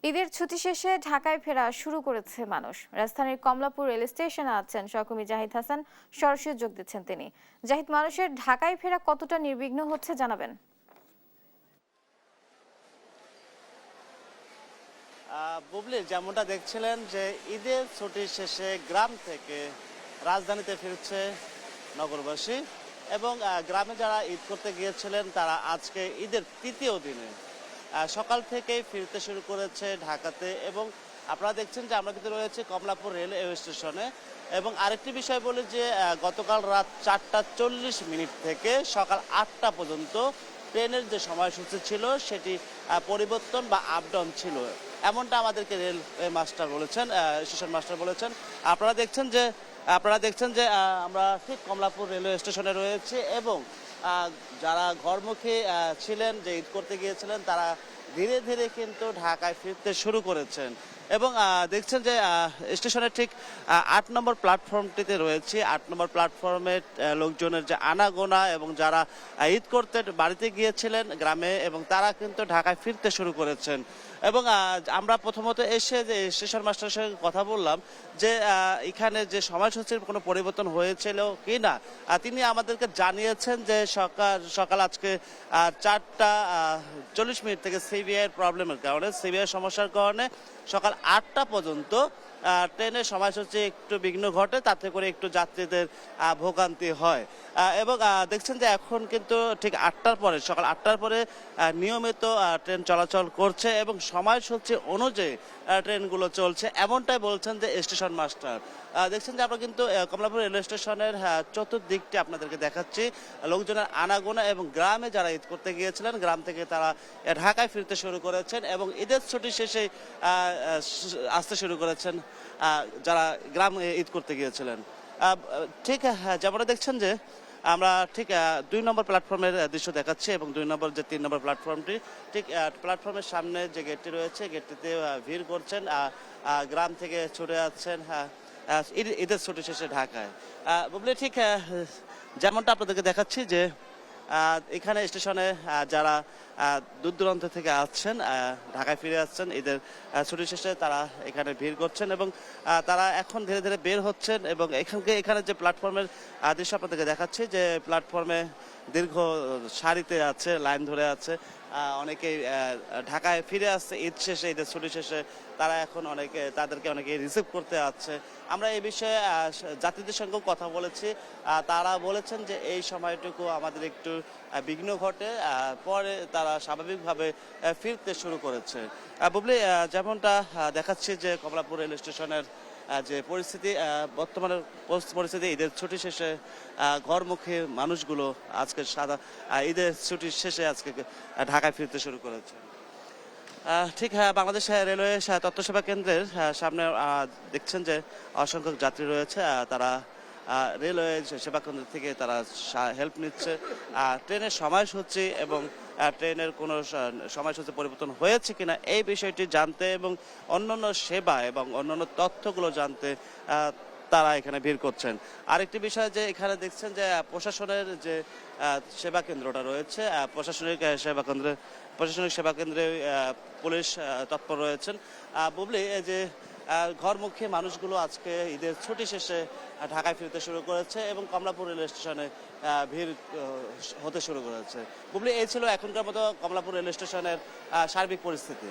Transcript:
ঈদের ছুটি শেষে ঢাকায় ফেরা শুরু করেছে মানুষ। রাজধানীর কমলাপুর রেল স্টেশনে আছেন সহকর্মী জাহিদ হাসান, সরাসরি যোগ দিচ্ছেন তিনি। জাহিদ, মানুষের ঢাকায় ফেরা কতটা নির্বিঘ্ন হচ্ছে জানাবেন। বুবলি, যেমনটা দেখছিলেন যে ঈদের ছুটি শেষে গ্রাম থেকে রাজধানীতে ফিরছে নগরবাসী এবং গ্রামে যারা ঈদ করতে গিয়েছিলেন তারা আজকে ঈদের তৃতীয় দিনে সকাল থেকেই ফিরতে শুরু করেছে ঢাকাতে। এবং আপনারা দেখছেন যে আমরা কিন্তু রয়েছে কমলাপুর রেল স্টেশনে। এবং আরেকটি বিষয় বলি যে গতকাল রাত 4:40 থেকে সকাল 8টা পর্যন্ত ট্রেনের যে সময়সূচি ছিল সেটি পরিবর্তন বা আপডাউন ছিল, এমনটা আমাদেরকে রেল মাস্টার বলেছেন, স্টেশন মাস্টার বলেছেন। আপনারা দেখছেন যে আমরা ঠিক কমলাপুর রেলওয়ে স্টেশনে রয়েছে এবং যারা ঘরমুখী ছিলেন, যে ঈদ করতে গিয়েছিলেন, তারা ধীরে ধীরে কিন্তু ঢাকায় ফিরতে শুরু করেছেন। এবং দেখছেন যে স্টেশনের ঠিক 8 নম্বর প্ল্যাটফর্মটিতে রয়েছে। 8 নম্বর প্ল্যাটফর্মে লোকজনের যে আনাগোনা এবং যারা ঈদ করতে বাড়িতে গিয়েছিলেন গ্রামে, এবং তারা কিন্তু ঢাকায় ফিরতে শুরু করেছেন। এবং আমরা প্রথমত এসে যে স্টেশন মাস্টারের সঙ্গে কথা বললাম যে এখানে যে সময়সূচির কোনো পরিবর্তন হয়েছিল কি না। তিনি আমাদেরকে জানিয়েছেন যে সকাল আজকে 4:40 থেকে সিবিআই প্রবলেমের কারণে, সিবিআই সমস্যার কারণে সকাল 8টা পর্যন্ত ট্রেনের সময়সূচি একটু বিঘ্ন ঘটে, তাতে করে একটু যাত্রীদের ভোগান্তি হয়। এবং দেখছেন যে এখন কিন্তু ঠিক সকাল 8টার পরে নিয়মিত ট্রেন চলাচল করছে এবং সময়সূচি অনুযায়ী ট্রেনগুলো চলছে, এমনটাই বলছেন যে স্টেশন মাস্টার। দেখছেন যে আমরা কিন্তু কমলাপুর রেলওয়ে স্টেশনের চতুর্দিকটি আপনাদেরকে দেখাচ্ছি। লোকজনের আনাগোনা এবং গ্রামে যারা ঈদ করতে গিয়েছিলেন, গ্রাম থেকে তারা ঢাকায় ফিরতে শুরু করেছেন এবং ঈদের ছুটি শেষে আসতে শুরু করেছেন যারা গ্রাম ঈদ করতে গিয়েছিলেন। ঠিক যেমনটা দেখছেন যে আমরা ঠিক 2 নম্বর প্ল্যাটফর্মের দৃশ্য দেখাচ্ছি এবং 2 নম্বর যে 3 নম্বর প্ল্যাটফর্মটি, ঠিক প্ল্যাটফর্মের সামনে যে গেটটি রয়েছে, গেটটিতে ভিড় করছেন, গ্রাম থেকে ছুটে যাচ্ছেন ঈদের ছুটি শেষে ঢাকায়। বুবলি, ঠিক যেমনটা আপনাদেরকে দেখাচ্ছি যে এখানে স্টেশনে যারা দূর দূরান্ত থেকে আসছেন, ঢাকায় ফিরে আসছেন ঈদের ছুটি শেষে, তারা এখানে ভিড় করছেন এবং তারা এখন ধীরে ধীরে বের হচ্ছেন। এবং এখানে যে প্ল্যাটফর্মের দৃশ্য আপনাদেরকে দেখাচ্ছি, যে প্ল্যাটফর্মে দীর্ঘ সারিতে আছে, লাইন ধরে আছে, অনেকেই ঢাকায় ফিরে আসছে ঈদ শেষে, ঈদের ছুটি শেষে। তারা এখন তাদেরকে অনেকে রিসিভ করতে আসছে। আমরা এই বিষয়ে যাত্রীদের সঙ্গেও কথা বলেছি। তারা বলেছেন যে এই সময়টুকু আমাদের একটু বিঘ্ন ঘটে, পরে তারা স্বাভাবিকভাবে ফিরতে শুরু করেছে। বুবলি, যেমনটা দেখাচ্ছি যে কমলাপুর রেল স্টেশনের যে পরিস্থিতি, বর্তমানে পরিস্থিতি, ঈদের ছুটি শেষে ঘরমুখী মানুষগুলো আজকে ঈদের ছুটি শেষে আজকে ঢাকায় ফিরতে শুরু করেছে। ঠিক বাংলাদেশ রেলওয়ে তথ্য সেবা কেন্দ্রের সামনে দেখছেন যে অসংখ্য যাত্রী রয়েছে। তারা রেলওয়ে সেবা কেন্দ্র থেকে তারা হেল্প নিচ্ছে। ট্রেনের সময়সূচি এবং ট্রেনের কোনো সময়সূচি পরিবর্তন হয়েছে কিনা এই বিষয়টি জানতে এবং অন্যান্য সেবা এবং অন্যান্য তথ্যগুলো জানতে তারা এখানে ভিড় করছেন। আরেকটি বিষয় যে এখানে দেখছেন যে প্রশাসনের যে সেবা কেন্দ্রটা রয়েছে, প্রশাসনিক সেবা কেন্দ্রে পুলিশ তৎপর রয়েছেন। বুবলি, যে ঘরমুখী মানুষগুলো আজকে ঈদের ছুটি শেষে ঢাকায় ফিরতে শুরু করেছে এবং কমলাপুর রেল স্টেশনে ভিড় হতে শুরু করেছে। বুবলি, এই ছিল এখনকার মতো কমলাপুর রেল স্টেশনের সার্বিক পরিস্থিতি।